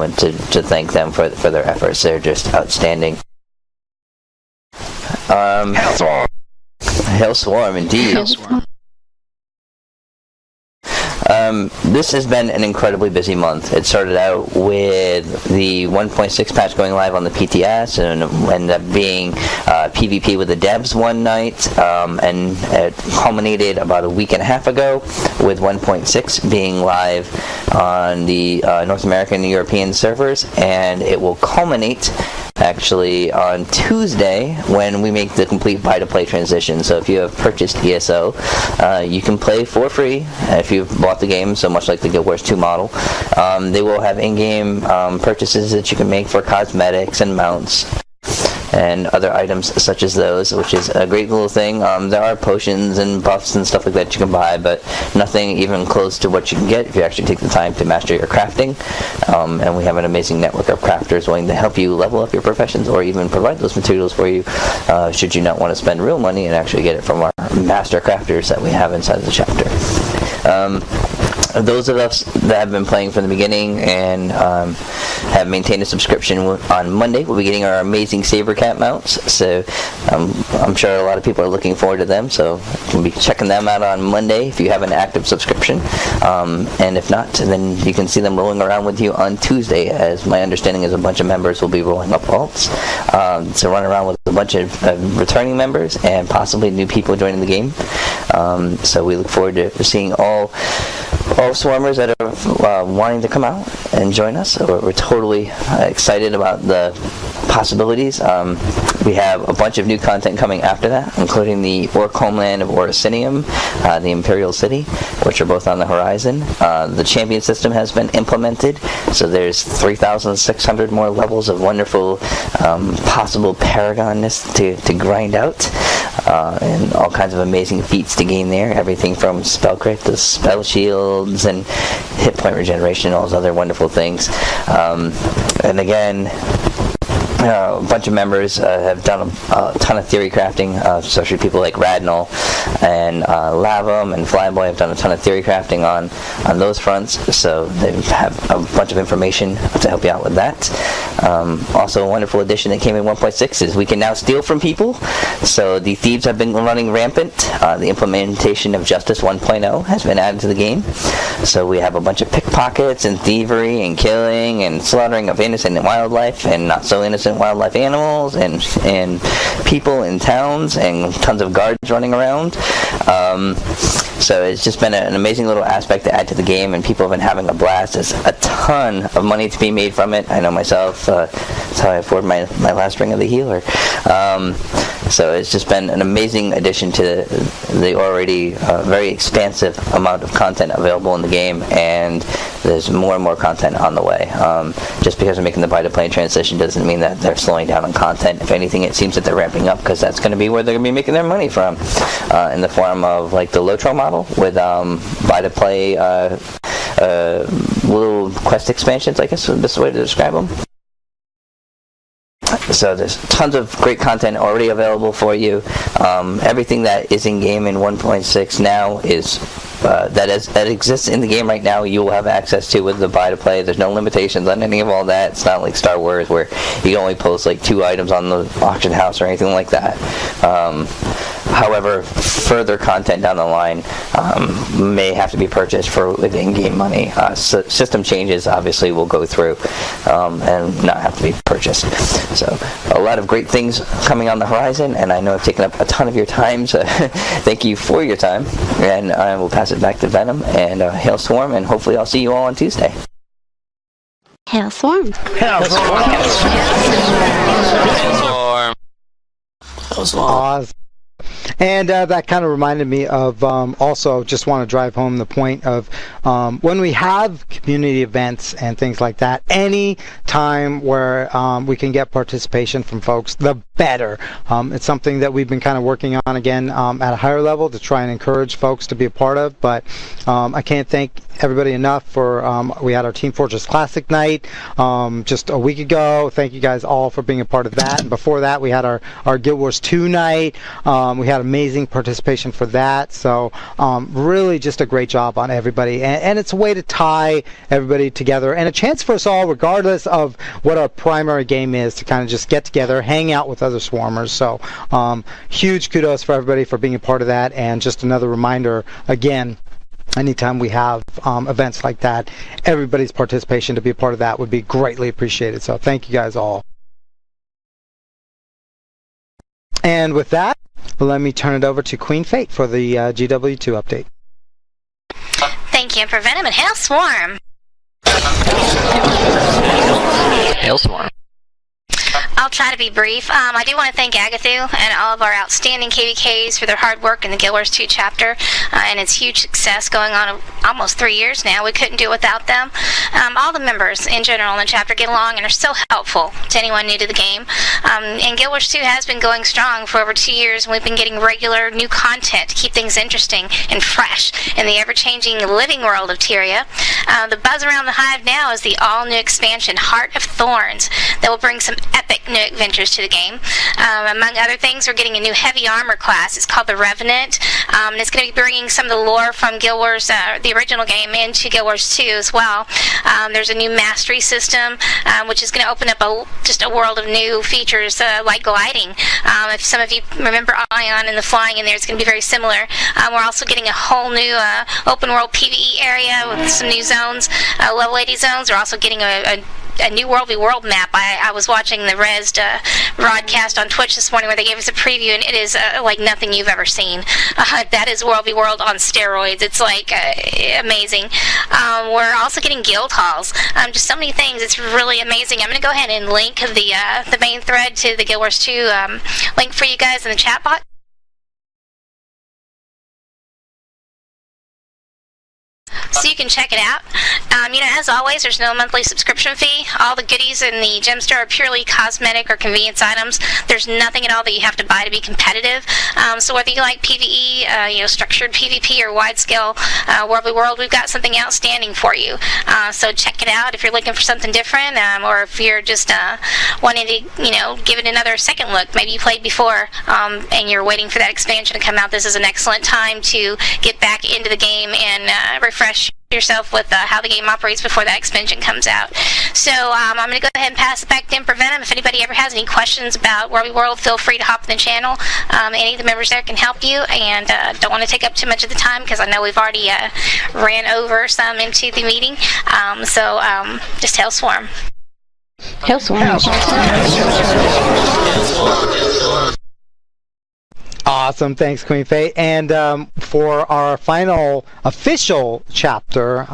moment to thank them for their efforts. They're just outstanding. Hail Swarm, indeed. Hail Swarm. This has been an incredibly busy month. It started out with the 1.6 patch going live on the PTS, and ended up being PvP with the devs one night, and it culminated about a week and a half ago with 1.6 being live on the North American and European servers, and it will culminate actually on Tuesday when we make the complete buy-to-play transition. So if you have purchased ESO, you can play for free if you've bought the game, so much like the Guild Wars 2 model. They will have in-game purchases that you can make for cosmetics and mounts and other items such as those, which is a great little thing. There are potions and buffs and stuff like that you can buy, but nothing even close to what you can get if you actually take the time to master your crafting. And we have an amazing network of crafters willing to help you level up your professions, or even provide those materials for you should you not want to spend real money and actually get it from our master crafters that we have inside the chapter. Those of us that have been playing from the beginning and have maintained a subscription on Monday will be getting our amazing Saber Cat mounts. So I'm sure a lot of people are looking forward to them. So you can be checking them out on Monday if you have an active subscription. And if not, then you can see them rolling around with you on Tuesday, as my understanding is a bunch of members will be rolling up alts. So run around with a bunch of returning members and possibly new people joining the game. So we look forward to seeing all swarmers that are wanting to come out and join us. We're totally excited about the possibilities. We have a bunch of new content coming after that, including the Orc homeland of Oricinium, the Imperial City, which are both on the horizon. The champion system has been implemented, so there's 3,600 more levels of wonderful possible paragonness to grind out, and all kinds of amazing feats to gain there, everything from spell crit to spell shields and hit point regeneration, all those other wonderful things. And again, a bunch of members have done a ton of theory crafting, especially people like Radnall and Lavam and Flyboy have done a ton of theory crafting on those fronts, so they have a bunch of information to help you out with that. Also, a wonderful addition that came in 1.6 is we can now steal from people, so the thieves have been running rampant. The implementation of Justice 1.0 has been added to the game, so we have a bunch of pickpockets and thievery and killing and slaughtering of innocent wildlife and not so innocent wildlife animals and people in towns, and tons of guards running around. So it's just been an amazing little aspect to add to the game, and people have been having a blast. There's a ton of money to be made from it. I know myself, that's how I afford my last ring of the healer. So it's just been an amazing addition to the already very expansive amount of content available in the game, and there's more and more content on the way. Just because we're making the buy-to-play transition doesn't mean that they're slowing down on content. If anything, it seems that they're ramping up, because that's going to be where they're going to be making their money from, in the form of like the Lotro model with buy-to-play little quest expansions, I guess is the best way to describe them. So there's tons of great content already available for you. Everything that is in game in 1.6 now is that exists in the game right now, you will have access to with the buy-to-play. There's no limitations on any of all that. It's not like Star Wars where you can only post like 2 items on the auction house or anything like that. However, further content down the line may have to be purchased with in-game money. So system changes obviously will go through and not have to be purchased. So a lot of great things coming on the horizon, and I know I've taken up a ton of your time, so thank you for your time, and I will pass it back to Venom and Hail Swarm, and hopefully I'll see you all on Tuesday. Hail Swarm. Hail Swarm. Hail Swarm. Hail Swarm. And that kind of reminded me of also just want to drive home the point of when we have community events and things like that, any time where we can get participation from folks, the better. It's something that we've been kind of working on again at a higher level to try and encourage folks to be a part of, but I can't thank everybody enough for we had our Team Fortress Classic night just a week ago. Thank you guys all for being a part of that. And before that, we had our Guild Wars 2 night. We had got amazing participation for that. So really just a great job on everybody. And it's a way to tie everybody together and a chance for us all, regardless of what our primary game is, to kind of just get together, hang out with other swarmers. So huge kudos for everybody for being a part of that. And just another reminder, again, anytime we have events like that, everybody's participation to be a part of that would be greatly appreciated. So thank you guys all. And with that, let me turn it over to Queen Fate for the GW2 update. Thank you, Emperor Venom, and Hail Swarm! Hail Swarm. I'll try to be brief. I do want to thank Agathu and all of our outstanding KVKs for their hard work in the Guild Wars 2 chapter and its huge success going on almost 3 years now. We couldn't do it without them. All the members in general in the chapter get along and are so helpful to anyone new to the game. And Guild Wars 2 has been going strong for over 2 years, and we've been getting regular new content to keep things interesting and fresh in the ever-changing living world of Tyria. The buzz around the Hive now is the all-new expansion, Heart of Thorns, that will bring some epic new adventures to the game. Among other things, we're getting a new heavy armor class. It's called the Revenant, and it's going to be bringing some of the lore from Guild Wars, the original game, into Guild Wars 2 as well. There's a new mastery system, which is going to open up just a world of new features like gliding. If some of you remember Ion and the flying in there, it's going to be very similar. We're also getting a whole new open world PvE area with some new zones, level 80 zones. We're also getting a new World v World map. I was watching the Rezzed broadcast on Twitch this morning where they gave us a preview, and it is like nothing you've ever seen. That is World v World on steroids. It's like amazing. We're also getting guild halls. Just so many things. It's really amazing. I'm going to go ahead and link the main thread to the Guild Wars 2 link for you guys in the chat box. So you can check it out. As always, there's no monthly subscription fee. All the goodies in the gem store are purely cosmetic or convenience items. There's nothing at all that you have to buy to be competitive. So whether you like PvE, structured PvP or wide-scale World v World, we've got something outstanding for you. So check it out if you're looking for something different, or if you're just wanting to, give it another second look. Maybe you played before and you're waiting for that expansion to come out. This is an excellent time to get back into the game and refresh yourself with how the game operates before that expansion comes out. So I'm going to go ahead and pass it back to Emperor Venom. If anybody ever has any questions about World v World, feel free to hop in the channel. Any of the members there can help you, and don't want to take up too much of the time because I know we've already ran over some into the meeting. So just Hail Swarm. Hail Swarm. Awesome. Thanks, Queen Faye. And for our final official chapter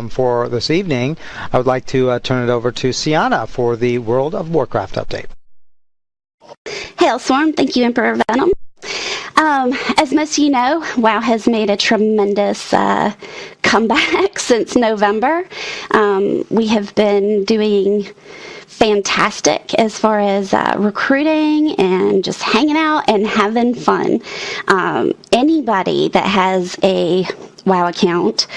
for this evening, I would like to turn it over to Sienna for the World of Warcraft update. Hail Swarm. Thank you, Emperor Venom. As most of you know, WoW has made a tremendous comeback since November. We have been doing fantastic as far as recruiting and just hanging out and having fun. Anybody that has a WoW account,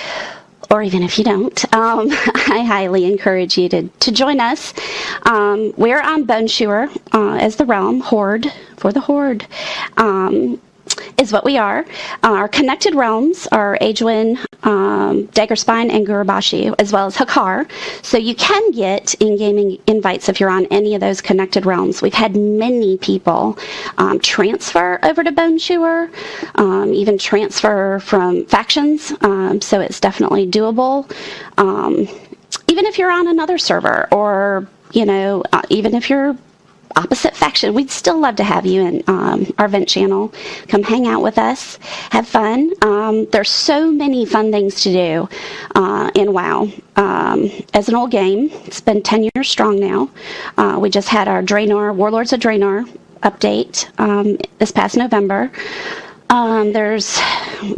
or even if you don't, I highly encourage you to join us. We're on Bone Chewer as the realm, Horde, for the Horde. Is what we are. Our connected realms are Aegwynn, Daggerspine, and Gurubashi, as well as Hakar. So you can get in-game invites if you're on any of those connected realms. We've had many people transfer over to Bone Chewer, even transfer from factions. So it's definitely doable. Even if you're on another server, or even if you're opposite faction, we'd still love to have you in our vent channel. Come hang out with us, have fun. There's so many fun things to do in WoW. As an old game, it's been 10 years strong now. We just had our Warlords of Draenor update this past November. There's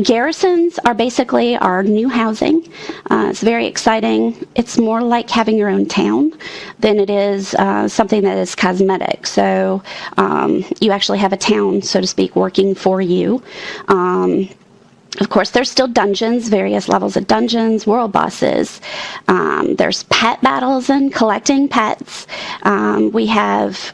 garrisons are basically our new housing. It's very exciting. It's more like having your own town than it is something that is cosmetic. So you actually have a town, so to speak, working for you. Of course, there's still dungeons, various levels of dungeons, world bosses. There's pet battles and collecting pets. We have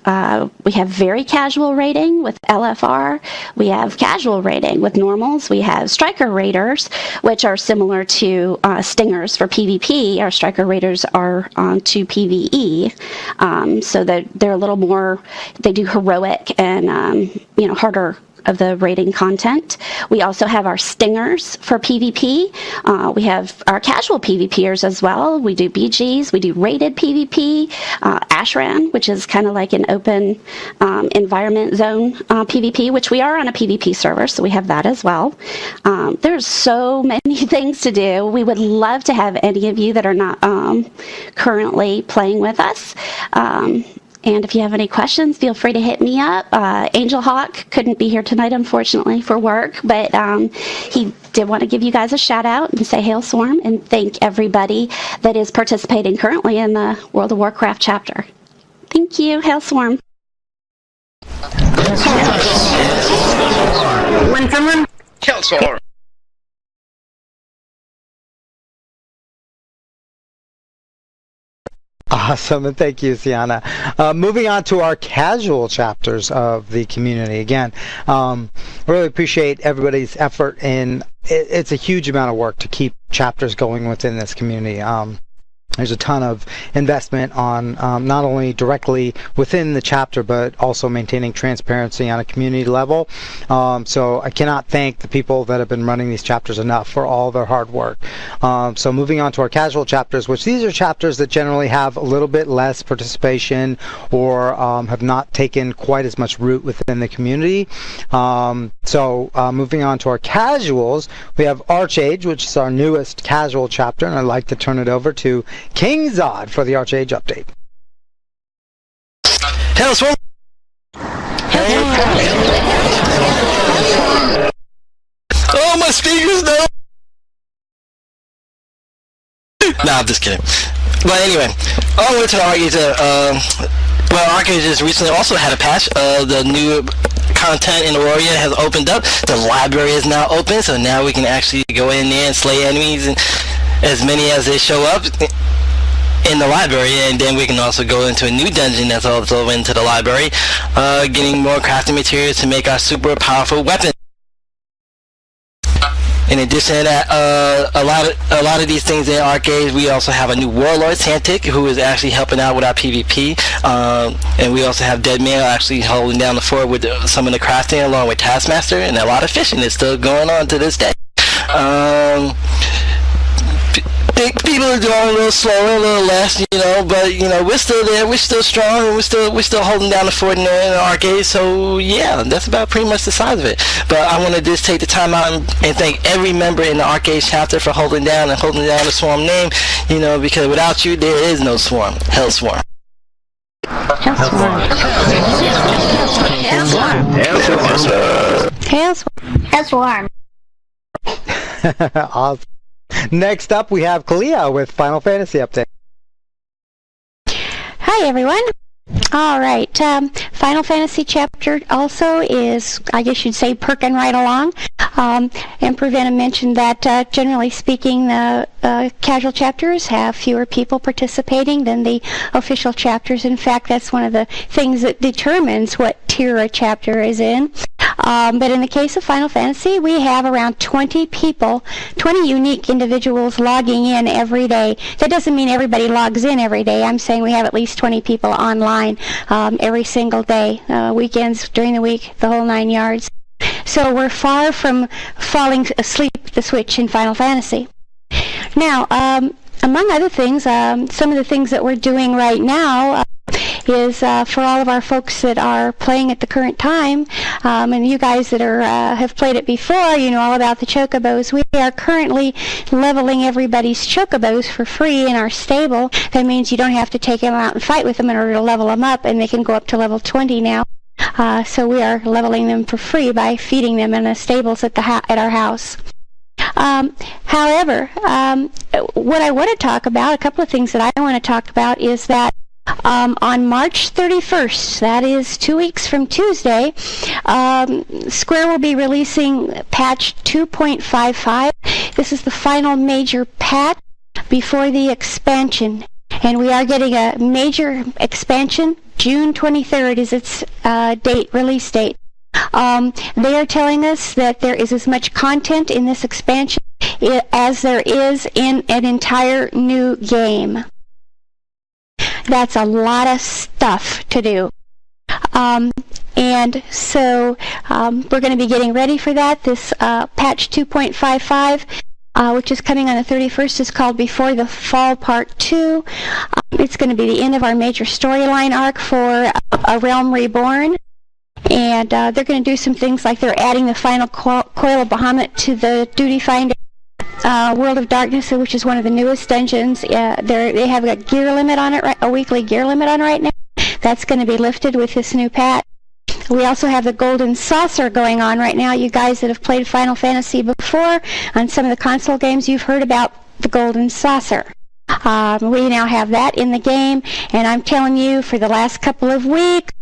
very casual raiding with LFR. We have casual raiding with normals. We have striker raiders, which are similar to stingers for PvP. Our striker raiders are to PvE, so that they're a little more. They do heroic and harder of the raiding content. We also have our stingers for PvP. We have our casual PvPers as well. We do BGs, we do rated PvP, Ashran, which is kind of like an open environment zone PvP, which we are on a PvP server, so we have that as well. There's so many things to do. We would love to have any of you that are not currently playing with us. And if you have any questions, feel free to hit me up. Angel Hawk couldn't be here tonight, unfortunately, for work, but he did want to give you guys a shout out and say Hail Swarm and thank everybody that is participating currently in the World of Warcraft chapter. Thank you. Hail Swarm. Hail Swarm. Awesome, and thank you, Sienna. Moving on to our casual chapters of the community. Again, really appreciate everybody's effort in. It's a huge amount of work to keep chapters going within this community. There's a ton of investment on not only directly within the chapter, but also maintaining transparency on a community level. So I cannot thank the people that have been running these chapters enough for all their hard work. So moving on to our casual chapters, which these are chapters that generally have a little bit less participation or have not taken quite as much root within the community. So moving on to our casuals, we have Archage, which is our newest casual chapter, and I'd like to turn it over to King Zod for the Archage update. Hail Swarm! Oh, my speakers, no! Nah, I'm just kidding. But anyway, all the way to the Archage. Archage has recently also had a patch. The new content in Aurora has opened up. The library is now open, so now we can actually go in there and slay enemies, and as many as they show up in the library, and then we can also go into a new dungeon that's also into the library, getting more crafting materials to make our super powerful weapon. In addition to that, a lot of these things in Arcade, we also have a new warlord, Santic, who is actually helping out with our PvP, and we also have Deadman actually holding down the fort with some of the crafting along with Taskmaster, and a lot of fishing is still going on to this day. People are doing a little slower, a little less, but we're still there, we're still strong, and we're still holding down the fort in the Arcade. So yeah, that's about pretty much the size of it. But I want to just take the time out and thank every member in the Arcade chapter for holding down the Swarm name, because without you there is no Swarm. Hail Swarm. Hail Swarm. Hail Swarm. Hail Swarm. Hail Swarm. Awesome. Next up, we have Kalia with Final Fantasy update. Hi, everyone. All right. Final Fantasy chapter also is, I guess you'd say, perking right along. Emperor Venom mentioned that, generally speaking, the casual chapters have fewer people participating than the official chapters. In fact, that's one of the things that determines what tier a chapter is in. But in the case of Final Fantasy, we have around 20 people, 20 unique individuals logging in every day. That doesn't mean everybody logs in every day. I'm saying we have at least 20 people online every single day, weekends, during the week, the whole 9 yards. So we're far from falling asleep at the switch in Final Fantasy. Now, among other things, some of the things that we're doing right now is for all of our folks that are playing at the current time, and you guys that are have played it before, you know all about the chocobos. We are currently leveling everybody's chocobos for free in our stable. That means you don't have to take them out and fight with them in order to level them up, and they can go up to level 20 now. So we are leveling them for free by feeding them in the stables at our house. However, what I want to talk about, a couple of things that I want to talk about is that On March 31st, that is 2 weeks from Tuesday, Square will be releasing patch 2.55. This is the final major patch before the expansion. And we are getting a major expansion. June 23rd is its release date. They are telling us that there is as much content in this expansion as there is in an entire new game. That's a lot of stuff to do. And so we're going to be getting ready for that. This patch 2.55, which is coming on the 31st, is called Before the Fall Part 2. It's going to be the end of our major storyline arc for A Realm Reborn. And they're going to do some things like they're adding the final Coil of Bahamut to the Duty Finder World of Darkness, which is one of the newest dungeons. They have a gear limit on it, a weekly gear limit on it right now. That's going to be lifted with this new patch. We also have the Golden Saucer going on right now. You guys that have played Final Fantasy before on some of the console games, you've heard about the Golden Saucer. We now have that in the game, and I'm telling you, for the last couple of weeks,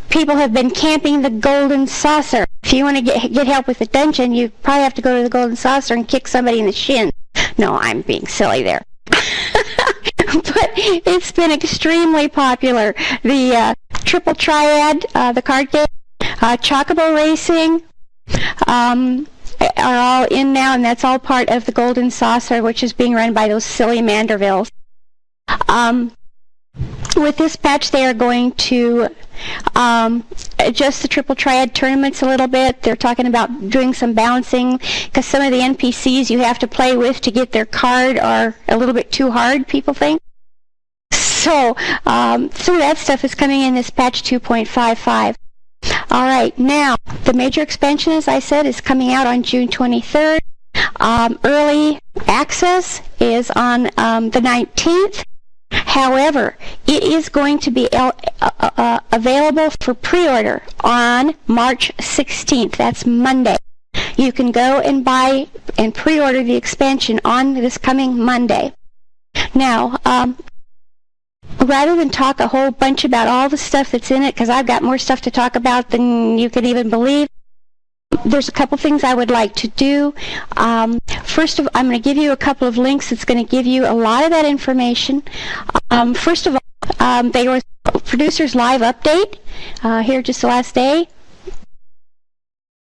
people have been camping the Golden Saucer. If you want to get help with the dungeon, you probably have to go to the Golden Saucer and kick somebody in the shin. No, I'm being silly there. But it's been extremely popular. The Triple Triad, the card game, Chocobo Racing, are all in now, and that's all part of the Golden Saucer, which is being run by those silly Mandervilles. With this patch, they are going to adjust the Triple Triad tournaments a little bit. They're talking about doing some balancing, because some of the NPCs you have to play with to get their card are a little bit too hard, people think. So some of that stuff is coming in this patch 2.55. All right, now, the major expansion, as I said, is coming out on June 23rd. Early access is on the 19th. However, it is going to be available for pre-order on March 16th. That's Monday. You can go and buy and pre-order the expansion on this coming Monday. Now, rather than talk a whole bunch about all the stuff that's in it, because I've got more stuff to talk about than you can even believe, there's a couple things I would like to do. First of all, I'm going to give you a couple of links that's going to give you a lot of that information. First of all, they were Producers Live Update here just the last day.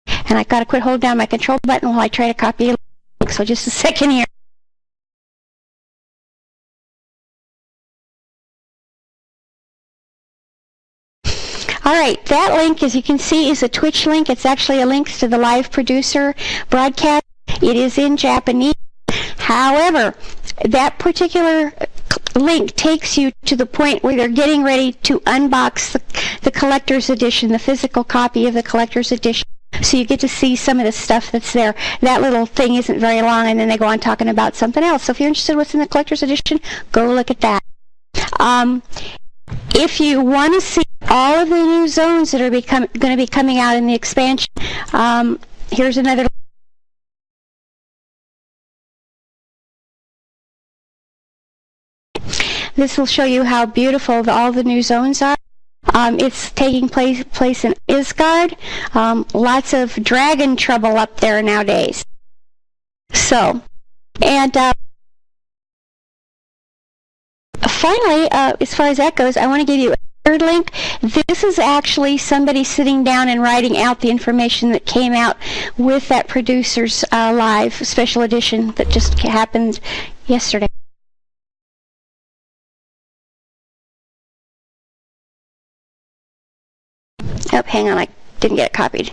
And I've got to quit holding down my control button while I try to copy a link. So just a second here. All right, that link, as you can see, is a Twitch link. It's actually a link to the live producer broadcast. It is in Japanese. However, that particular link takes you to the point where they're getting ready to unbox the collector's edition, the physical copy of the collector's edition. So you get to see some of the stuff that's there. That little thing isn't very long, and then they go on talking about something else. So if you're interested in what's in the collector's edition, go look at that. If you want to see all of the new zones that are going to be coming out in the expansion, here's another. This will show you how beautiful all the new zones are. It's taking place in Isgard. Lots of dragon trouble up there nowadays. So, and finally, as far as that goes, I want to give you a third link. This is actually somebody sitting down and writing out the information that came out with that Producers Live special edition that just happened yesterday. Oh, hang on, I didn't get it copied.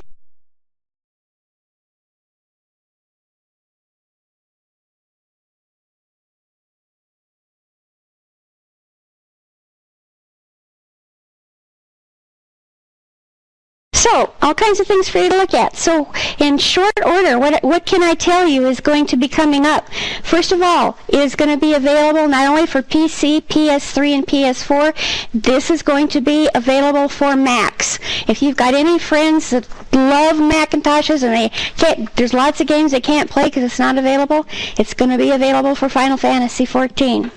So, all kinds of things for you to look at. So, in short order, what can I tell you is going to be coming up? First of all, it is going to be available not only for PC, PS3, and PS4. This is going to be available for Macs. If you've got any friends that love Macintoshes and there's lots of games they can't play because it's not available, it's going to be available for Final Fantasy XIV.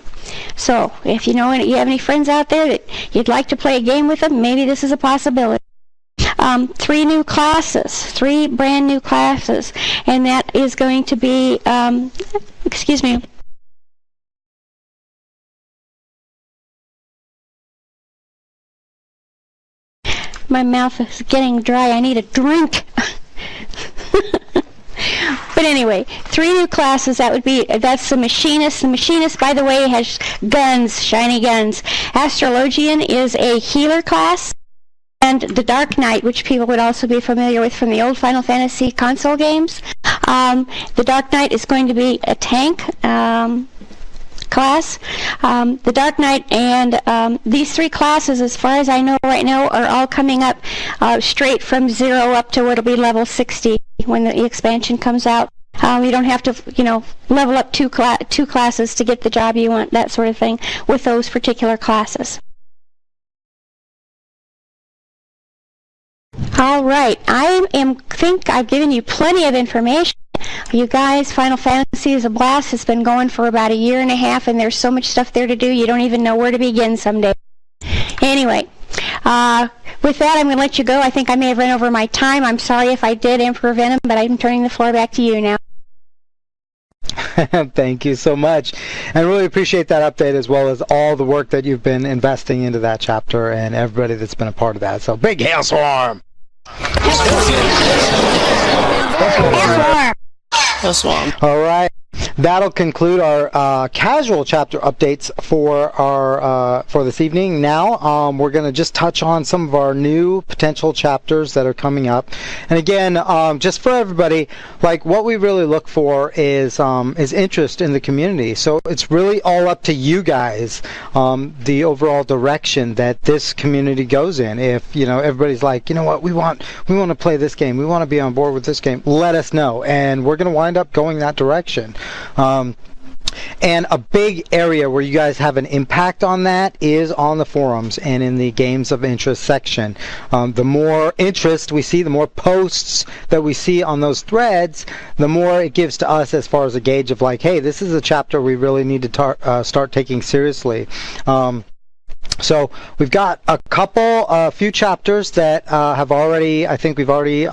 So if you have any friends out there that you'd like to play a game with them, maybe this is a possibility. 3 new classes, 3 brand new classes, and that is going to be, excuse me. My mouth is getting dry. I need a drink. But anyway, 3 new classes. That's the machinist. The machinist, by the way, has guns, shiny guns. Astrologian is a healer class. And the Dark Knight, which people would also be familiar with from the old Final Fantasy console games. The Dark Knight is going to be a tank class. The Dark Knight and these 3 classes, as far as I know right now, are all coming up straight from 0 up to what'll be level 60 when the expansion comes out. You don't have to, level up 2 classes to get the job you want, that sort of thing, with those particular classes. All right, I think I've given you plenty of information. You guys, Final Fantasy is a blast. It's been going for about 1.5 years, and there's so much stuff there to do, you don't even know where to begin someday. Anyway, with that, I'm going to let you go. I think I may have run over my time. I'm sorry if I did, Emperor Venom, but I'm turning the floor back to you now. Thank you so much, and really appreciate that update, as well as all the work that you've been investing into that chapter and everybody that's been a part of that. So big hailstorm! Hailstorm! All right. That'll conclude our casual chapter updates for this evening. Now we're going to just touch on some of our new potential chapters that are coming up. And again, just for everybody, like what we really look for is interest in the community. So it's really all up to you guys, the overall direction that this community goes in. If everybody's like, you know what, we want to play this game, we want to be on board with this game, let us know, and we're going to wind up going that direction. And a big area where you guys have an impact on that is on the forums and in the games of interest section. The more interest we see, the more posts that we see on those threads, the more it gives to us as far as a gauge of like, hey, this is a chapter we really need to start taking seriously. So we've got a few chapters that have already, I think we've already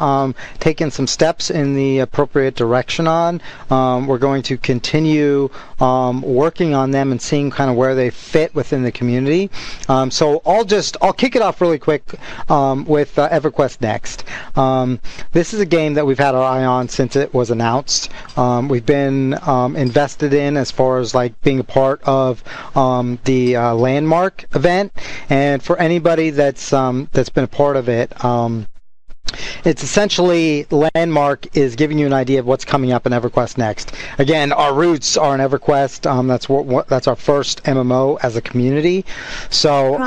taken some steps in the appropriate direction on. We're going to continue working on them and seeing kind of where they fit within the community. So I'll kick it off really quick with EverQuest Next. This is a game that we've had our eye on since it was announced. We've been invested in as far as like being a part of the Landmark event. And for anybody that's been a part of it, it's essentially Landmark is giving you an idea of what's coming up in EverQuest Next. Again, our roots are in EverQuest. That's our first MMO as a community. So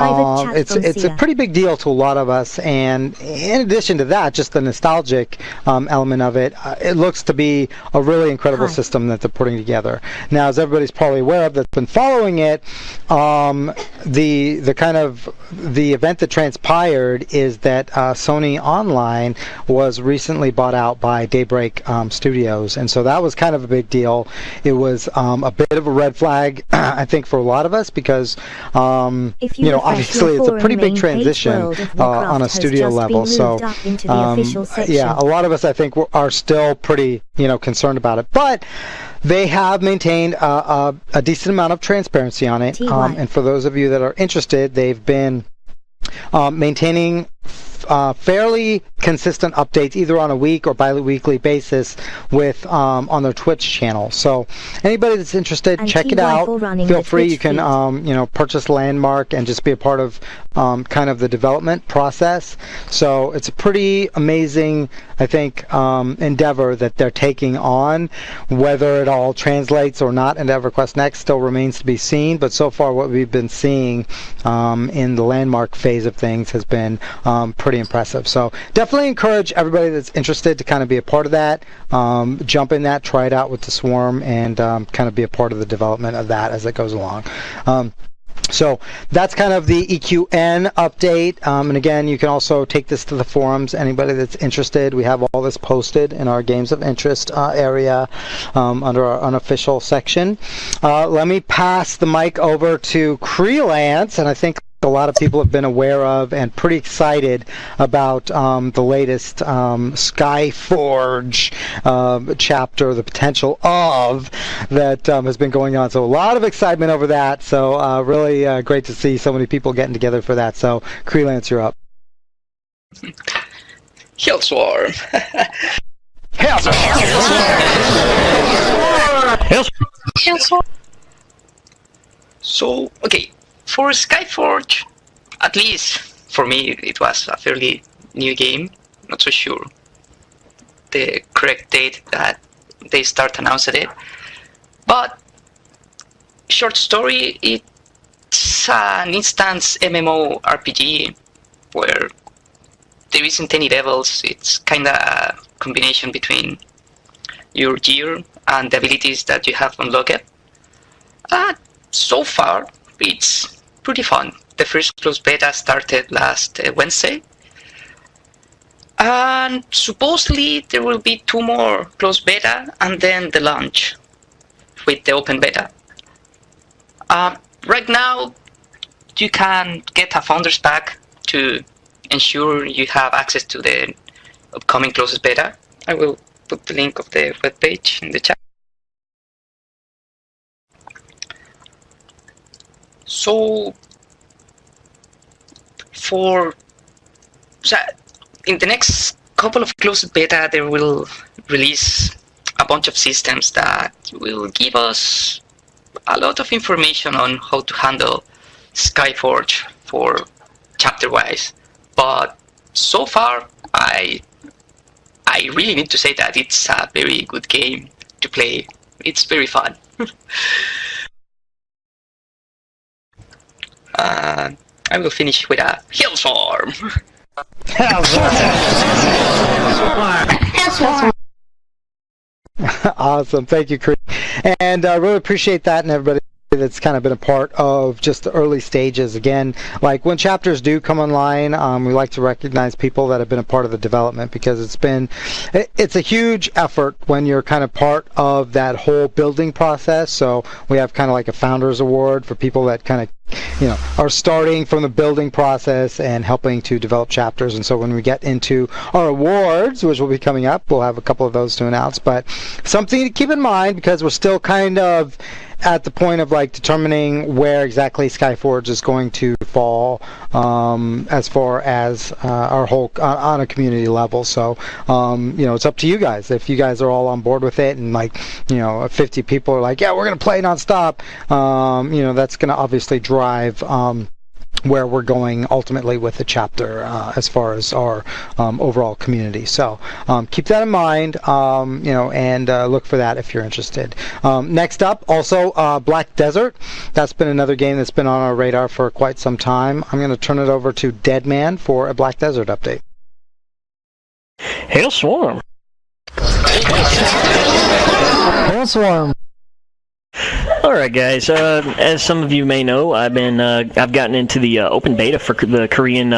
it's a pretty big deal to a lot of us. And in addition to that, just the nostalgic element of it, it looks to be a really incredible system that they're putting together. Now, as everybody's probably aware of that's been following it, the kind of the event that transpired is that Sony Online was recently bought out by Daybreak Studios, and so that was kind of a big deal. It was a bit of a red flag, I think, for a lot of us because, obviously it's a pretty big transition on a studio level. So, yeah, a lot of us, I think, are still pretty, concerned about it, but they have maintained a decent amount of transparency on it. And for those of you that are interested, they've been maintaining fairly consistent updates either on a week or bi-weekly basis with on their Twitch channel. So anybody that's interested, check it out. Feel free. You can purchase Landmark and just be a part of kind of the development process. So it's a pretty amazing, I think, endeavor that they're taking on. Whether it all translates or not in EverQuest Next still remains to be seen, but so far what we've been seeing in the Landmark phase of things has been pretty impressive. So definitely encourage everybody that's interested to kind of be a part of that, jump in that, try it out with the Swarm, and kind of be a part of the development of that as it goes along. So that's kind of the EQN update. And again, you can also take this to the forums. Anybody that's interested, we have all this posted in our Games of Interest area under our unofficial section. Let me pass the mic over to Creelance, and I think a lot of people have been aware of and pretty excited about the latest Skyforge chapter, the potential of that has been going on. So a lot of excitement over that. So really great to see so many people getting together for that. So Creelance, you're up. Hellswarm. Hellswarm. So, okay, for Skyforge, at least for me, it was a fairly new game. Not so sure the correct date that they start announcing it. But, short story, it's an instance MMO RPG where there isn't any levels. It's kind of a combination between your gear and the abilities that you have unlocked. So far, it's pretty fun. The first closed beta started last Wednesday. And supposedly there will be 2 more closed beta and then the launch with the open beta. Right now, you can get a founder's pack to ensure you have access to the upcoming closed beta. I will put the link of the webpage in the chat. So, in the next couple of closed beta, they will release a bunch of systems that will give us a lot of information on how to handle Skyforge for chapter-wise. But so far, I really need to say that it's a very good game to play. It's very fun. I will finish with a Hellswarm. Awesome. Thank you, Chris. And I really appreciate that, and everybody that's kind of been a part of just the early stages. Again, like when chapters do come online, we like to recognize people that have been a part of the development, because it's a huge effort when you're kind of part of that whole building process. So we have kind of like a founders award for people that kind of are starting from the building process and helping to develop chapters. And so when we get into our awards, which will be coming up, we'll have a couple of those to announce. But something to keep in mind, because we're still kind of at the point of like determining where exactly Skyforge is going to fall as far as our whole on a community level. So it's up to you guys. If you guys are all on board with it, and 50 people are like, yeah, we're gonna play nonstop, that's gonna obviously drive where we're going ultimately with the chapter as far as our overall community. So keep that in mind, and look for that if you're interested. Next up, also Black Desert. That's been another game that's been on our radar for quite some time. I'm going to turn it over to Deadman for a Black Desert update. Hellswarm. Hellswarm. All right, guys. As some of you may know, I've gotten into the open beta for the Korean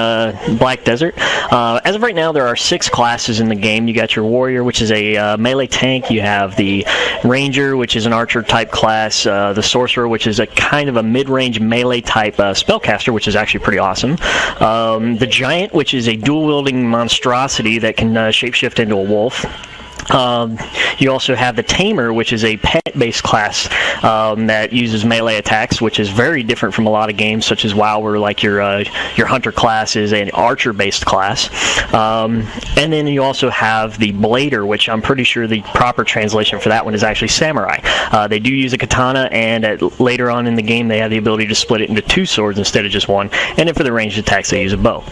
Black Desert. As of right now, there are 6 classes in the game. You got your warrior, which is a melee tank. You have the ranger, which is an archer type class. The sorcerer, which is a kind of a mid-range melee type spellcaster, which is actually pretty awesome. The giant, which is a dual-wielding monstrosity that can shapeshift into a wolf. You also have the Tamer, which is a pet-based class that uses melee attacks, which is very different from a lot of games such as WoW, where like your hunter class is an archer-based class. And then you also have the Blader, which I'm pretty sure the proper translation for that one is actually samurai. They do use a katana, and later on in the game they have the ability to split it into 2 swords instead of just 1. And then for the ranged attacks they use a bow.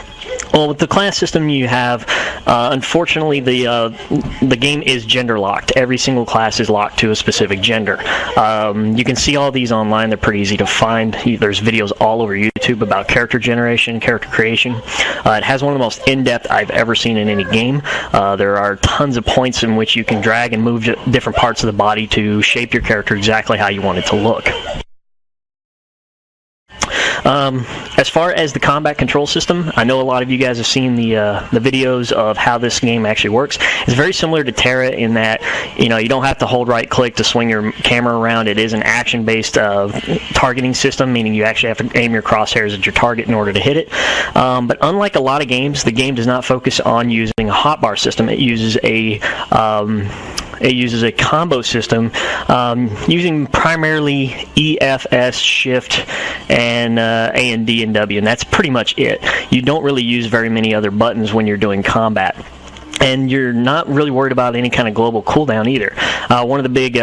Well, with the class system you have, unfortunately, the game is gender locked. Every single class is locked to a specific gender. You can see all these online. They're pretty easy to find. There's videos all over YouTube about character generation, character creation. It has one of the most in-depth I've ever seen in any game. There are tons of points in which you can drag and move different parts of the body to shape your character exactly how you want it to look. As far as the combat control system, I know a lot of you guys have seen the videos of how this game actually works. It's very similar to Terra in that you don't have to hold right click to swing your camera around. It is an action-based targeting system, meaning you actually have to aim your crosshairs at your target in order to hit it. But unlike a lot of games, the game does not focus on using a hotbar system. It uses a combo system using primarily E, F, S, Shift, and A and D and W, and that's pretty much it. You don't really use very many other buttons when you're doing combat. And you're not really worried about any kind of global cooldown either. One of the big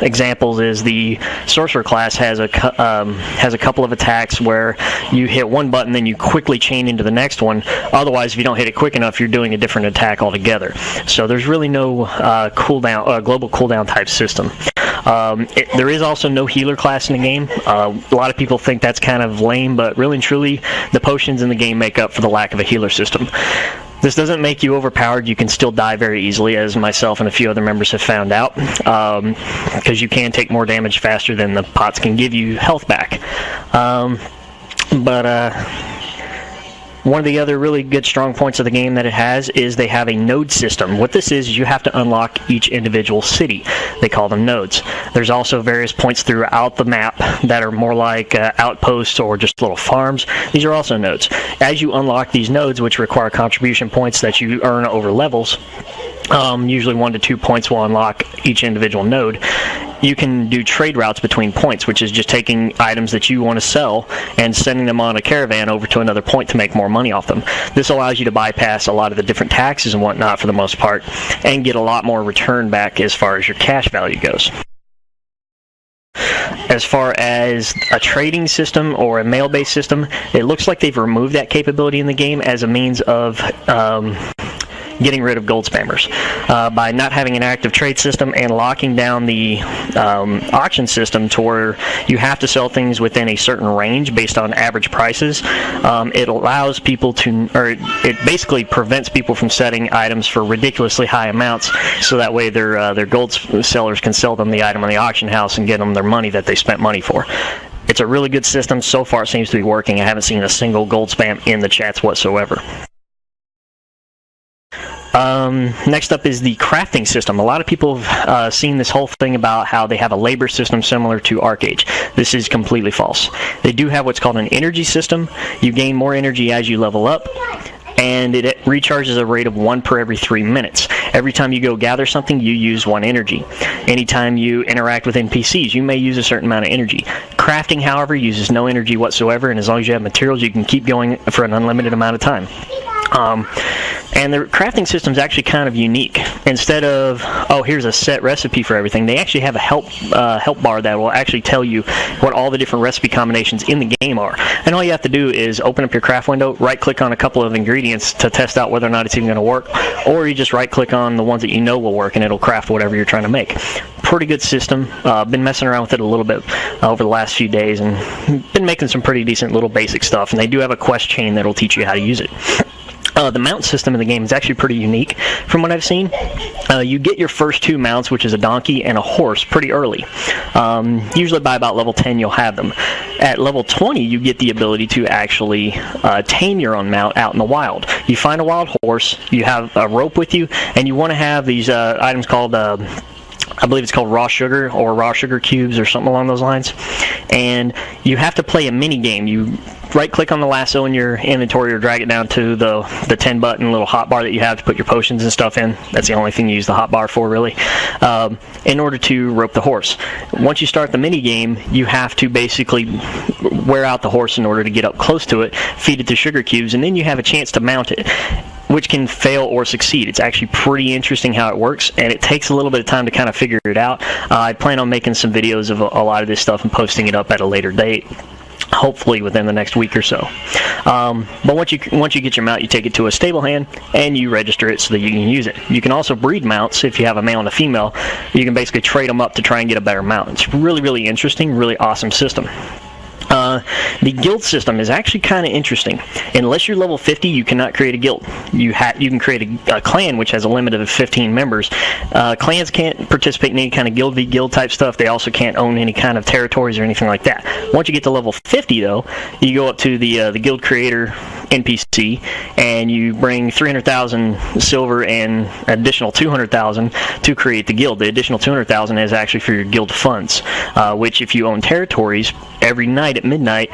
examples is the Sorcerer class has a couple of attacks where you hit one button, then you quickly chain into the next one. Otherwise, if you don't hit it quick enough, you're doing a different attack altogether. So there's really no global cooldown type system. There is also no healer class in the game. A lot of people think that's kind of lame, but really and truly, the potions in the game make up for the lack of a healer system. This doesn't make you overpowered. You can still die very easily, as myself and a few other members have found out, because you can take more damage faster than the pots can give you health back. One of the other really good strong points of the game that it has is they have a node system. What this is you have to unlock each individual city. They call them nodes. There's also various points throughout the map that are more like outposts or just little farms. These are also nodes. As you unlock these nodes, which require contribution points that you earn over levels, usually 1 to 2 points will unlock each individual node. You can do trade routes between points, which is just taking items that you want to sell and sending them on a caravan over to another point to make more money off them. This allows you to bypass a lot of the different taxes and whatnot for the most part and get a lot more return back as far as your cash value goes. As far as a trading system or a mail-based system, it looks like they've removed that capability in the game as a means of getting rid of gold spammers by not having an active trade system and locking down the auction system to where you have to sell things within a certain range based on average prices. It allows people to, or it basically prevents people from setting items for ridiculously high amounts, so that way their gold sellers can sell them the item on the auction house and get them their money that they spent money for. It's a really good system. So far it seems to be working. I haven't seen a single gold spam in the chats whatsoever. Next up is the crafting system. A lot of people have seen this whole thing about how they have a labor system similar to Arcade. This is completely false. They do have what's called an energy system. You gain more energy as you level up, and it recharges at a rate of 1 per every 3 minutes. Every time you go gather something, you use 1 energy. Anytime you interact with NPCs, you may use a certain amount of energy. Crafting, however, uses no energy whatsoever, and as long as you have materials, you can keep going for an unlimited amount of time. And the crafting system is actually kind of unique. Instead of, oh, here's a set recipe for everything, they actually have a help bar that will actually tell you what all the different recipe combinations in the game are. And all you have to do is open up your craft window, right-click on a couple of ingredients to test out whether or not it's even going to work, or you just right-click on the ones that you know will work, and it'll craft whatever you're trying to make. Pretty good system. Been messing around with it a little bit over the last few days, and been making some pretty decent little basic stuff, and they do have a quest chain that'll teach you how to use it. The mount system in the game is actually pretty unique from what I've seen. You get your first 2 mounts, which is a donkey and a horse, pretty early. Usually by about level 10 you'll have them. At level 20 you get the ability to actually tame your own mount out in the wild. You find a wild horse, you have a rope with you, and you want to have these items called I believe it's called raw sugar or raw sugar cubes or something along those lines. And you have to play a mini game. You right-click on the lasso in your inventory or drag it down to the 10-button little hotbar that you have to put your potions and stuff in. That's the only thing you use the hotbar for, really, in order to rope the horse. Once you start the mini game, you have to basically wear out the horse in order to get up close to it, feed it the sugar cubes, and then you have a chance to mount it, which can fail or succeed. It's actually pretty interesting how it works, and it takes a little bit of time to kind of figure it out. I plan on making some videos of a lot of this stuff and posting it up at a later date, hopefully within the next week or so. But once you get your mount, you take it to a stable hand and you register it so that you can use it. You can also breed mounts. If you have a male and a female, you can basically trade them up to try and get a better mount. It's really, really interesting, really awesome system. The guild system is actually kind of interesting. Unless you're level 50, you cannot create a guild. You can create a clan, which has a limit of 15 members. Clans can't participate in any kind of guild v guild type stuff. They also can't own any kind of territories or anything like that. Once you get to level 50, though, you go up to the guild creator NPC, and you bring 300,000 silver and additional 200,000 to create the guild. The additional 200,000 is actually for your guild funds, which if you own territories, every night at midnight,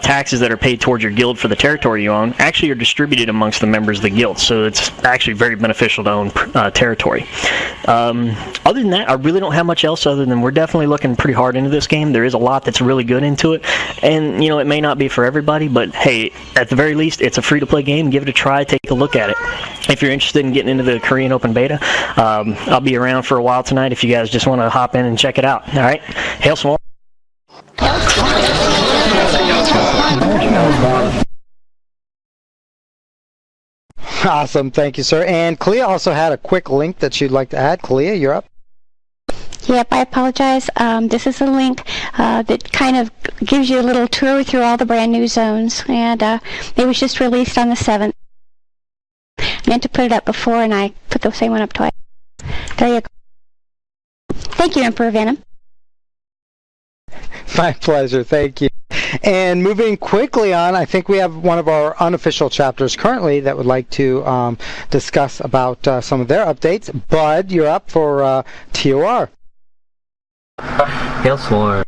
taxes that are paid towards your guild for the territory you own actually are distributed amongst the members of the guild, so it's actually very beneficial to own territory. Other than that, I really don't have much else other than we're definitely looking pretty hard into this game. There is a lot that's really good into it, and it may not be for everybody, but hey, at the very least, it's a free-to-play game. Give it a try, take a look at it. If you're interested in getting into the Korean Open Beta, I'll be around for a while tonight if you guys just want to hop in and check it out. All right? Hail Swarm. Awesome, thank you, sir. And Clea also had a quick link that she'd like to add. Clea, you're up. Yep, I apologize. This is a link that kind of gives you a little tour through all the brand new zones, and it was just released on the 7th. I meant to put it up before, and I put the same one up twice. There you go. Thank you, Emperor Venom. My pleasure, thank you. And moving quickly on, I think we have one of our unofficial chapters currently that would like to discuss about some of their updates. Bud, you're up for TOR. Hail Swarm.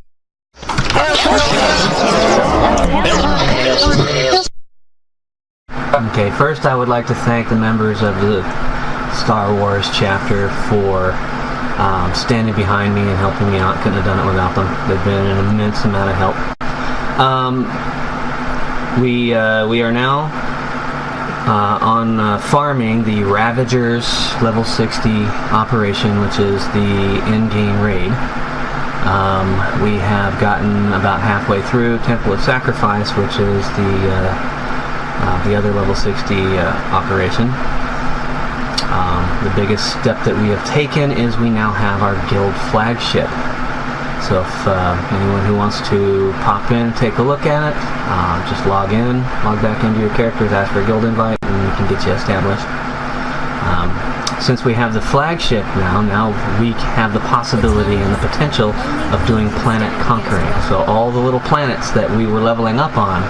Okay, first I would like to thank the members of the Star Wars chapter for standing behind me and helping me out. Couldn't have done it without them. They've been an immense amount of help. We are now on farming the Ravagers level 60 operation, which is the in-game raid. We have gotten about halfway through Temple of Sacrifice, which is the other level 60 operation. The biggest step that we have taken is we now have our guild flagship. So if anyone who wants to pop in, take a look at it, just log back into your characters, ask for a guild invite, and we can get you established. Since we have the flagship now we have the possibility and the potential of doing planet conquering. So all the little planets that we were leveling up on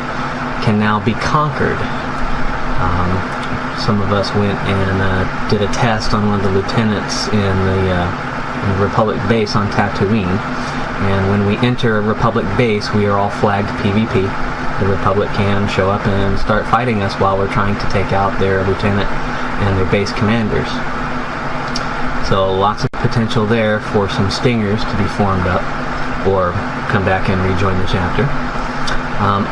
can now be conquered. Some of us went and did a test on one of the lieutenants in the Republic base on Tatooine. And when we enter a Republic base, we are all flagged PvP. The Republic can show up and start fighting us while we're trying to take out their lieutenant and their base commanders. So lots of potential there for some stingers to be formed up or come back and rejoin the chapter.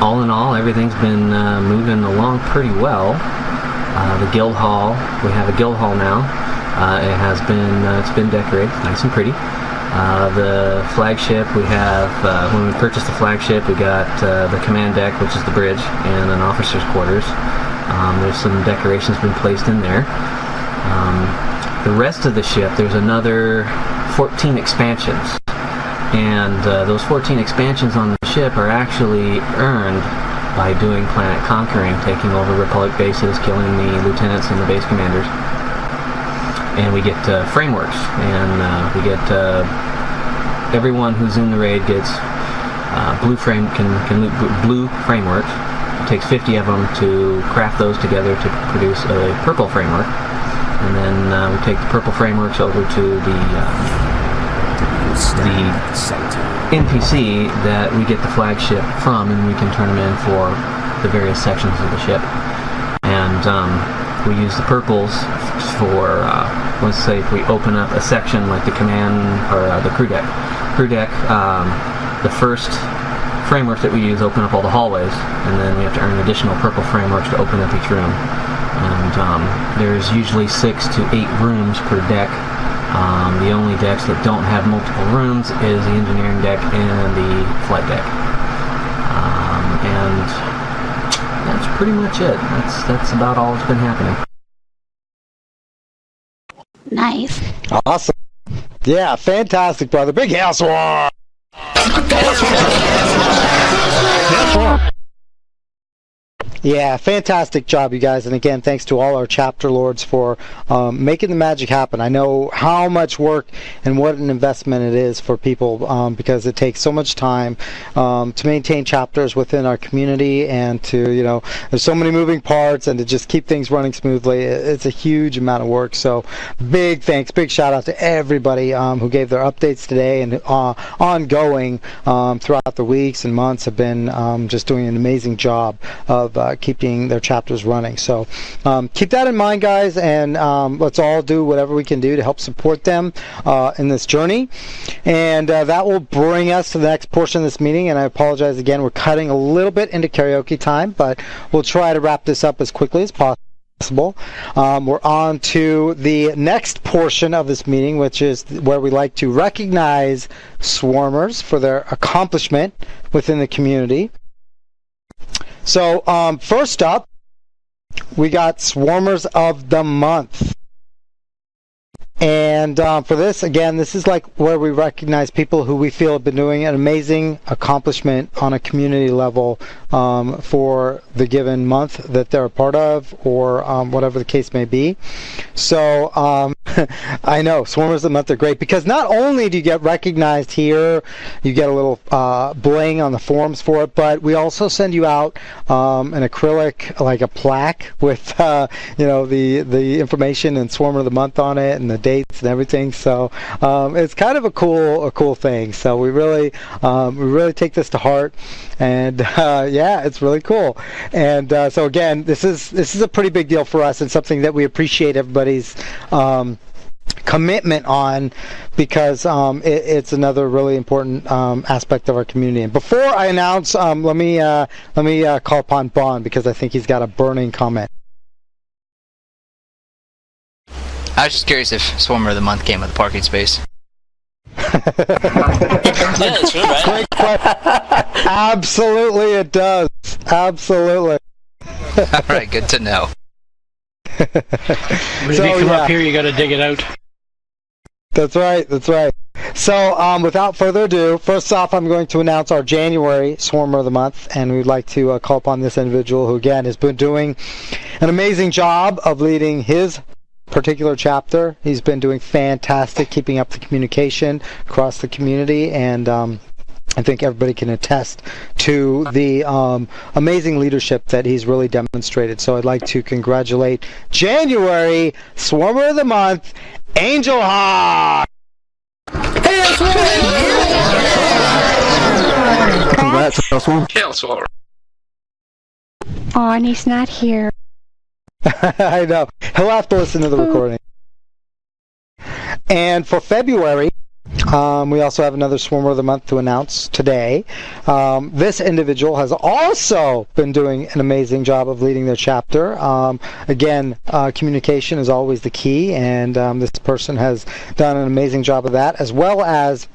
All in all, everything's been moving along pretty well. The guild hall, we have a guild hall now. It's been decorated, nice and pretty. The flagship, we have, when we purchased the flagship, we got the command deck, which is the bridge, and an officer's quarters. There's some decorations been placed in there. The rest of the ship, there's another 14 expansions. And those 14 expansions on the ship are actually earned by doing planet conquering, taking over Republic bases, killing the lieutenants and the base commanders. And we get frameworks, and we get everyone who's in the raid gets can loot blue frameworks. It takes 50 of them to craft those together to produce a purple framework, and then we take the purple frameworks over to the NPC that we get the flagship from, and we can turn them in for the various sections of the ship. And we use the purples for, let's say if we open up a section like the command, or the crew deck. The first frameworks that we use open up all the hallways, and then we have to earn additional purple frameworks to open up each room. And there's usually 6 to 8 rooms per deck. The only decks that don't have multiple rooms is the engineering deck and the flight deck. And that's pretty much it. That's about all that's been happening. Nice. Awesome. Yeah, fantastic, brother. Big hail swarm! Yeah, fantastic job, you guys. And again, thanks to all our chapter lords for making the magic happen. I know how much work and what an investment it is for people because it takes so much time to maintain chapters within our community and to, there's so many moving parts and to just keep things running smoothly. It's a huge amount of work. So big thanks, big shout out to everybody who gave their updates today and ongoing throughout the weeks and months have been just doing an amazing job of keeping their chapters running. So keep that in mind, guys, and let's all do whatever we can do to help support them in this journey. And that will bring us to the next portion of this meeting. And I apologize again, we're cutting a little bit into karaoke time, but we'll try to wrap this up as quickly as possible. We're on to the next portion of this meeting, which is where we like to recognize swarmers for their accomplishment within the community. So first up, we got Swarmers of the Month. And for this, again, this is like where we recognize people who we feel have been doing an amazing accomplishment on a community level for the given month that they're a part of, or whatever the case may be. So I know Swarmers of the Month are great because not only do you get recognized here, you get a little bling on the forums for it, but we also send you out an acrylic, like a plaque with the information and Swarmer of the Month on it and the dates and everything. So it's kind of a cool thing. So we really take this to heart, and yeah, it's really cool. And so again, this is a pretty big deal for us and something that we appreciate everybody's commitment on, because it's another really important aspect of our community. And before I announce, let me call upon Bond, because I think he's got a burning comment. I was just curious if Swarmer of the Month came with a parking space. Yeah, that's true, right? Great question. Absolutely it does. Absolutely. Alright, good to know. But if you come up here, you gotta dig it out. That's right. So without further ado, first off, I'm going to announce our January Swarmer of the Month, and we'd like to call upon this individual who, again, has been doing an amazing job of leading his particular chapter. He's been doing fantastic, keeping up the communication across the community, and I think everybody can attest to the amazing leadership that he's really demonstrated. So I'd like to congratulate January Swarmer of the Month, Angel Hawk! Congrats, Swarm. Hail Swarm. Oh, and he's not here. I know. He'll have to listen to the recording. And for February, we also have another Swarmer of the Month to announce today. This individual has also been doing an amazing job of leading their chapter. Again, communication is always the key, and this person has done an amazing job of that, as well as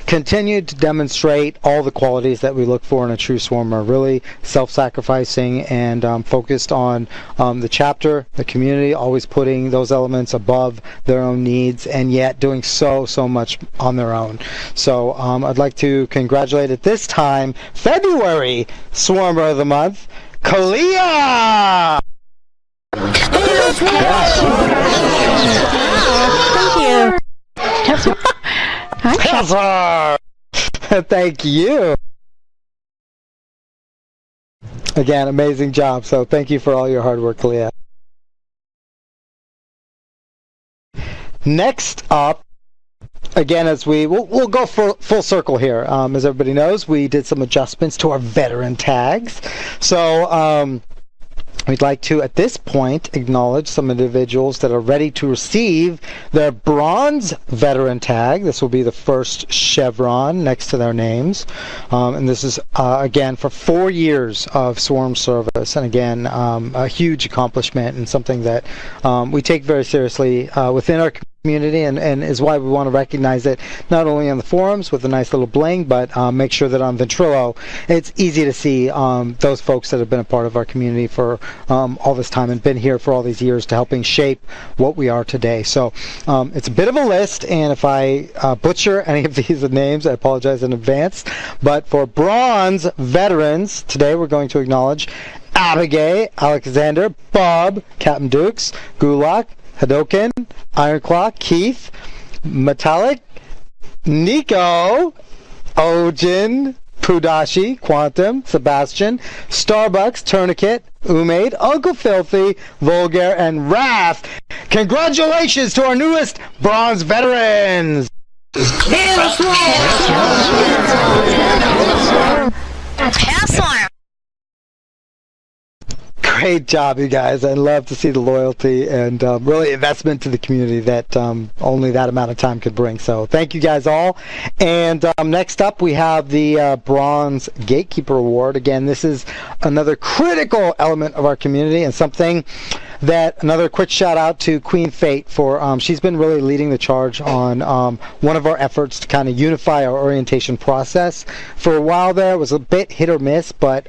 continued to demonstrate all the qualities that we look for in a true swarmer, really self-sacrificing and focused on the chapter, the community, always putting those elements above their own needs, and yet doing so much on their own. So I'd like to congratulate at this time February Swarmer of the Month, Kalia! Thank you. Thank you. Again, amazing job. So thank you for all your hard work, Leah. Next up, again, as we'll go full circle here. As everybody knows, we did some adjustments to our veteran tags. So we'd like to, at this point, acknowledge some individuals that are ready to receive their bronze veteran tag. This will be the first chevron next to their names. And this is, again, for 4 years of swarm service. And again, a huge accomplishment and something that we take very seriously within our community, and is why we want to recognize it not only on the forums with a nice little bling, but make sure that on Ventrilo it's easy to see those folks that have been a part of our community for all this time and been here for all these years to helping shape what we are today. So it's a bit of a list, and if I butcher any of these names, I apologize in advance. But for bronze veterans, today we're going to acknowledge Abigail, Alexander, Bob, Captain Dukes, Gulak, Hadoken, Ironclaw, Keith, Metallic, Nico, Ojin, Pudashi, Quantum, Sebastian, Starbucks, Tourniquet, Umaid, Uncle Filthy, Vulgar, and Wrath. Congratulations to our newest bronze veterans! Hailstorm! Great job, you guys. I love to see the loyalty and really investment to the community that only that amount of time could bring. So thank you guys all. And next up, we have the Bronze Gatekeeper Award. Again, this is another critical element of our community and something that another quick shout out to Queen Fate for she's been really leading the charge on one of our efforts to kind of unify our orientation process. For a while there, it was a bit hit or miss, but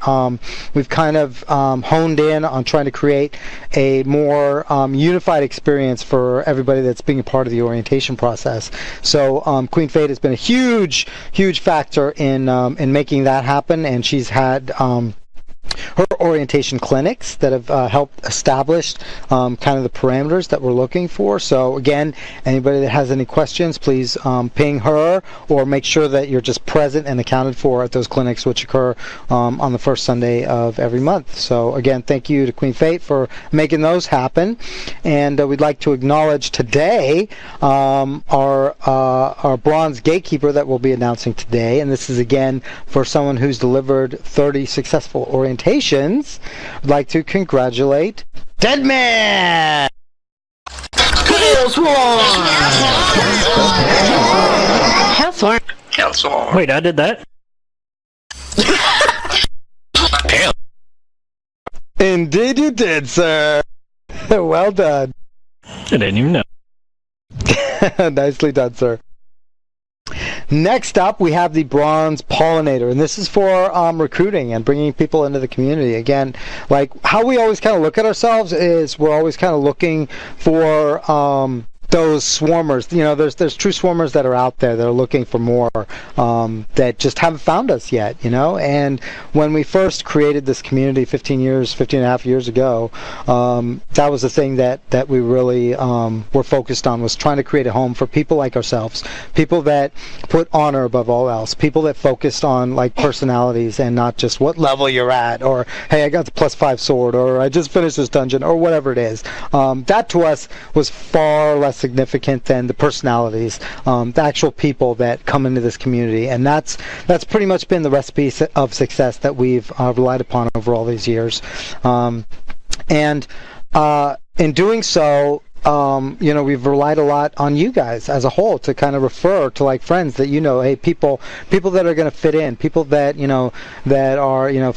we've kind of honed in on trying to create a more unified experience for everybody that's being a part of the orientation process. So Queen Fate has been a huge factor in making that happen, and she's had her orientation clinics that have helped establish kind of the parameters that we're looking for. So again, anybody that has any questions, please ping her or make sure that you're just present and accounted for at those clinics, which occur on the first Sunday of every month. So again, thank you to Queen Fate for making those happen. And we'd like to acknowledge today our Bronze Gatekeeper that we'll be announcing today. And this is again for someone who's delivered 30 successful orientations. I'd like to congratulate Deadman! Hellsworm. Wait, I did that? Indeed you did, sir. Well done. I didn't even know. Nicely done, sir. Next up, we have the Bronze Pollinator, and this is for recruiting and bringing people into the community. Again, like how we always kind of look at ourselves is we're always kind of looking for those swarmers. You know, there's true swarmers that are out there that are looking for more that just haven't found us yet, you know. And when we first created this community 15 and a half years ago, that was the thing that we really were focused on, was trying to create a home for people like ourselves, people that put honor above all else, people that focused on like personalities and not just what level you're at, or hey, I got the +5 sword, or I just finished this dungeon, or whatever it is. That to us was far less significant than the personalities, the actual people that come into this community, and that's pretty much been the recipe of success that we've relied upon over all these years. And in doing so, you know, we've relied a lot on you guys as a whole to kind of refer to like friends that, you know, hey, people that are going to fit in, people that, you know, that are, you know,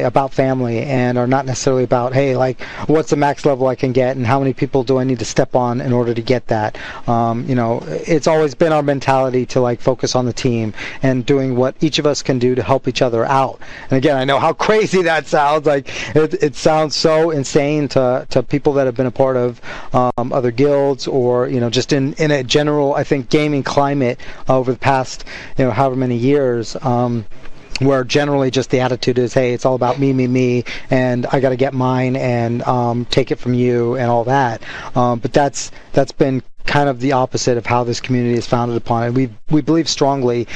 about family and are not necessarily about, hey, like, what's the max level I can get and how many people do I need to step on in order to get that. You know, it's always been our mentality to like focus on the team and doing what each of us can do to help each other out. And again, I know how crazy that sounds. Like it sounds so insane to people that have been a part of other guilds, or, you know, just in a general, I think, gaming climate over the past, you know, however many years, where generally just the attitude is, hey, it's all about me, and I got to get mine and take it from you and all that. But that's been kind of the opposite of how this community is founded upon. And we believe strongly,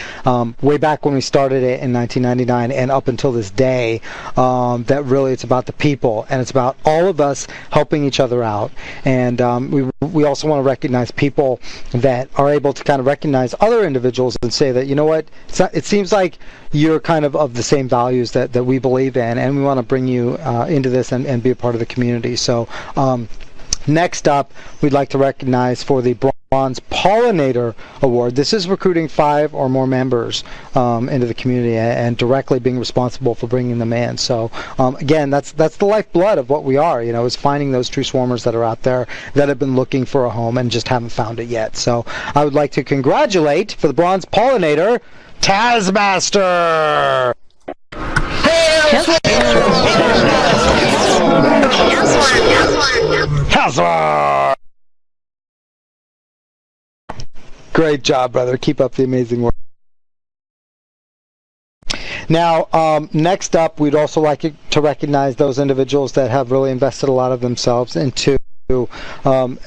way back when we started it in 1999 and up until this day, that really it's about the people, and it's about all of us helping each other out. And we also want to recognize people that are able to kind of recognize other individuals and say that, you know what, it seems like you're kind of the same values that we believe in, and we want to bring you into this and be a part of the community. So next up, we'd like to recognize for the Bronze Pollinator Award. This is recruiting 5 or more members into the community and directly being responsible for bringing them in. So again, that's the lifeblood of what we are, you know, is finding those true swarmers that are out there that have been looking for a home and just haven't found it yet. So I would like to congratulate, for the Bronze Pollinator, Taskmaster! Hellsworm! Great job, brother. Keep up the amazing work. Now, next up, we'd also like to recognize those individuals that have really invested a lot of themselves into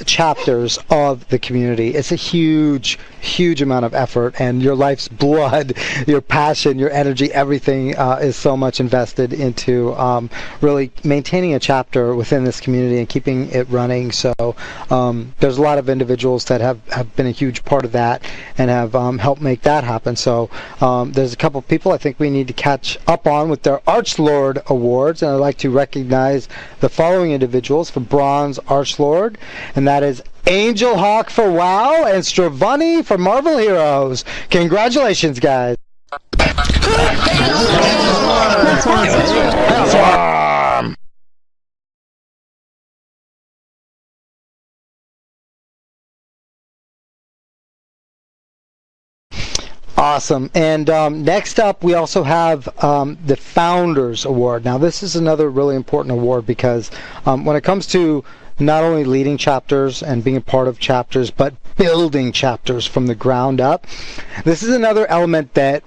chapters of the community. It's a huge amount of effort, and your life's blood, your passion, your energy, everything is so much invested into really maintaining a chapter within this community and keeping it running. So there's a lot of individuals that have been a huge part of that and have helped make that happen. So there's a couple of people I think we need to catch up on with their Archlord Awards, and I'd like to recognize the following individuals for Bronze Archlord, and that is Angel Hawk for WoW and Stravani for Marvel Heroes. Congratulations, guys. Awesome. And next up, we also have the Founders Award. Now, this is another really important award because when it comes to not only leading chapters and being a part of chapters, but building chapters from the ground up, this is another element that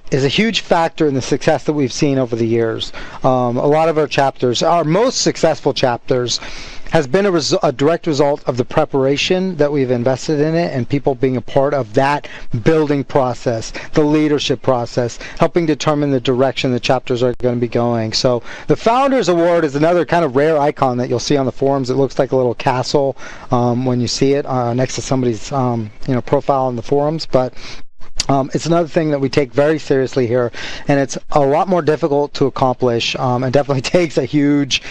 is a huge factor in the success that we've seen over the years. A lot of our chapters, our most successful chapters, has been a direct result of the preparation that we've invested in it and people being a part of that building process, the leadership process, helping determine the direction the chapters are going to be going. So the Founders Award is another kind of rare icon that you'll see on the forums. It looks like a little castle when you see it next to somebody's profile on the forums, but it's another thing that we take very seriously here, and it's a lot more difficult to accomplish and definitely takes a huge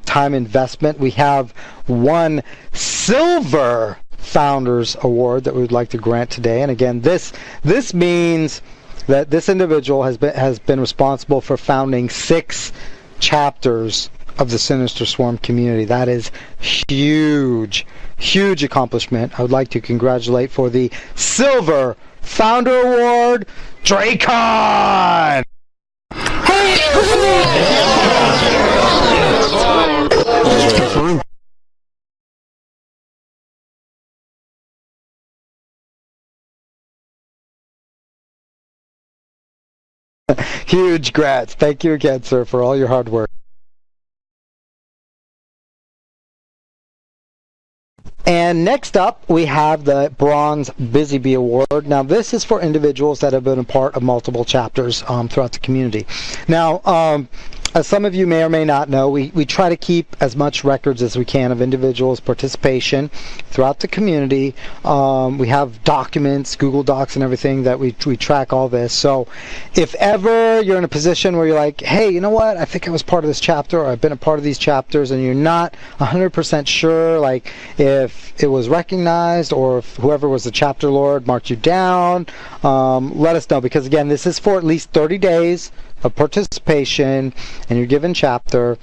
time investment. We have one Silver Founders Award that we would like to grant today, and again, this means that this individual has been responsible for founding 6 chapters of the Sinister Swarm community. That is huge accomplishment. I would like to congratulate for the Silver Founder Award, Dracon! Huge grats. Thank you again, sir, for all your hard work. And next up, we have the Bronze Busy Bee Award. Now, this is for individuals that have been a part of multiple chapters throughout the community. Now, as some of you may or may not know, we try to keep as much records as we can of individuals' participation throughout the community. We have documents, Google Docs and everything that we track all this. So if ever you're in a position where you're like, hey, you know what, I think I was part of this chapter, or I've been a part of these chapters, and you're not 100% sure, like if it was recognized or if whoever was the chapter lord marked you down, let us know, because again, this is for at least 30 days of participation, and you're given chapter,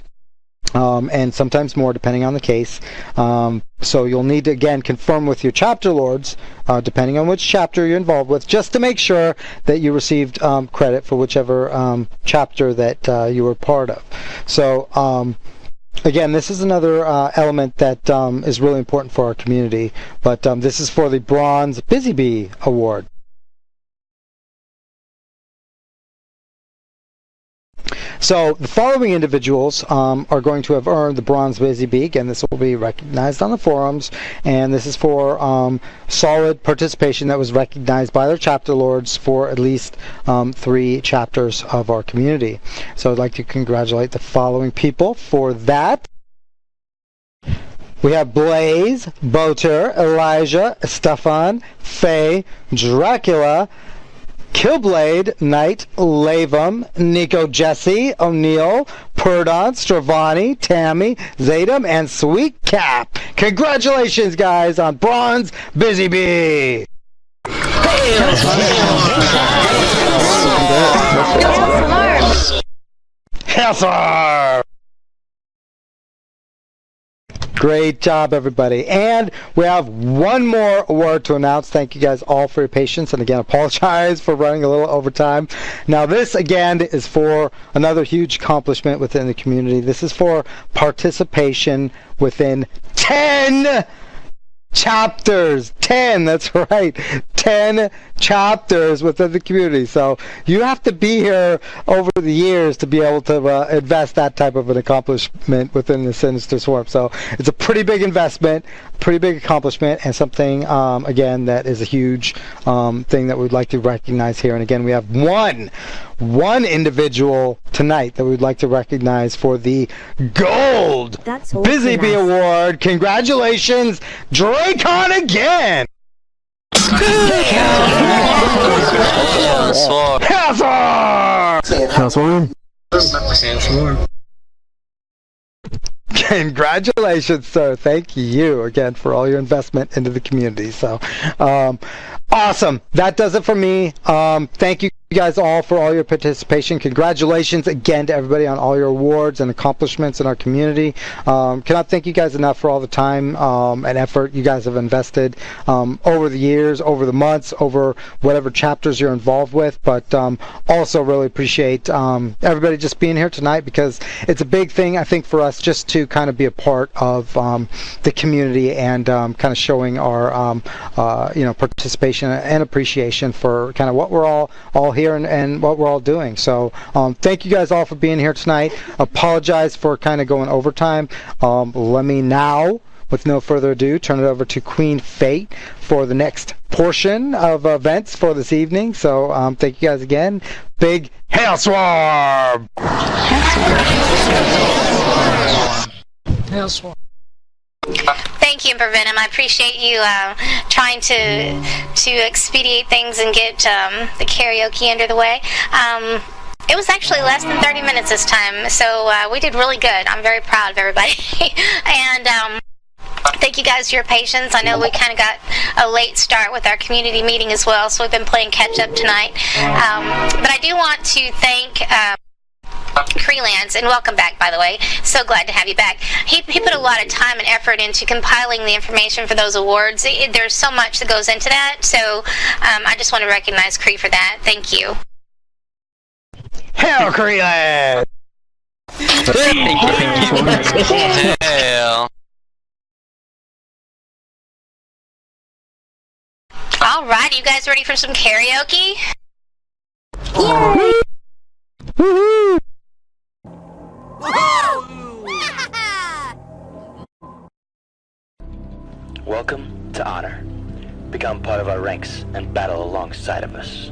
and sometimes more depending on the case. So you'll need to again confirm with your chapter lords, depending on which chapter you're involved with, just to make sure that you received credit for whichever chapter that you were part of. So again, this is another element that is really important for our community, but this is for the Bronze Busy Bee Award. So the following individuals are going to have earned the Bronze Busy Bee. Again, this will be recognized on the forums, and this is for solid participation that was recognized by their chapter lords for at least 3 chapters of our community. So I'd like to congratulate the following people for that. We have Blaze, Boter, Elijah, Stefan, Faye, Dracula, Killblade, Knight, Lavam, Nico Jesse, O'Neill, Purdon, Stravani, Tammy, Zadam, and Sweet Cap. Congratulations, guys, on Bronze Busy Bee! Hellstorm! Great job, everybody. And we have one more award to announce. Thank you guys all for your patience. And again, apologize for running a little overtime. Now, this, again, is for another huge accomplishment within the community. This is for participation within 10 chapters. 10, that's right. 10 chapters within the community. So you have to be here over the years to be able to invest that type of an accomplishment within the Sinister Swarm. So it's a pretty big investment, pretty big accomplishment, and something, again, that is a huge thing that we'd like to recognize here. And again, we have one individual tonight that we'd like to recognize for the Gold Busy Bee Award. Congratulations, Dracon again! Congratulations, sir. Thank you again for all your investment into the community. So, awesome. That does it for me. Thank you guys all for all your participation. Congratulations again to everybody on all your awards and accomplishments in our community. Cannot thank you guys enough for all the time and effort you guys have invested over the years, over the months, over whatever chapters you're involved with. But also really appreciate everybody just being here tonight, because it's a big thing, I think, for us just to kind of be a part of the community and kind of showing our participation and appreciation for kind of what we're all here and what we're all doing. So thank you guys all for being here tonight. Apologize for kind of going overtime. Let me now, with no further ado, turn it over to Queen Fate for the next portion of events for this evening. So thank you guys again. Big Hail Swarm! Hail Swarm. Thank you, Prevenum. I appreciate you trying to expedite things and get the karaoke under the way. It was actually less than 30 minutes this time, so we did really good. I'm very proud of everybody. And thank you guys for your patience. I know we kind of got a late start with our community meeting as well, so we've been playing catch-up tonight. But I do want to thank Creelance, and welcome back, by the way. So glad to have you back. He put a lot of time and effort into compiling the information for those awards. There's so much that goes into that, so I just want to recognize Cree for that. Thank you. Hail, Creelance! Hail. All right, you guys ready for some karaoke? Woohoo! Welcome to Honor. Become part of our ranks and battle alongside of us.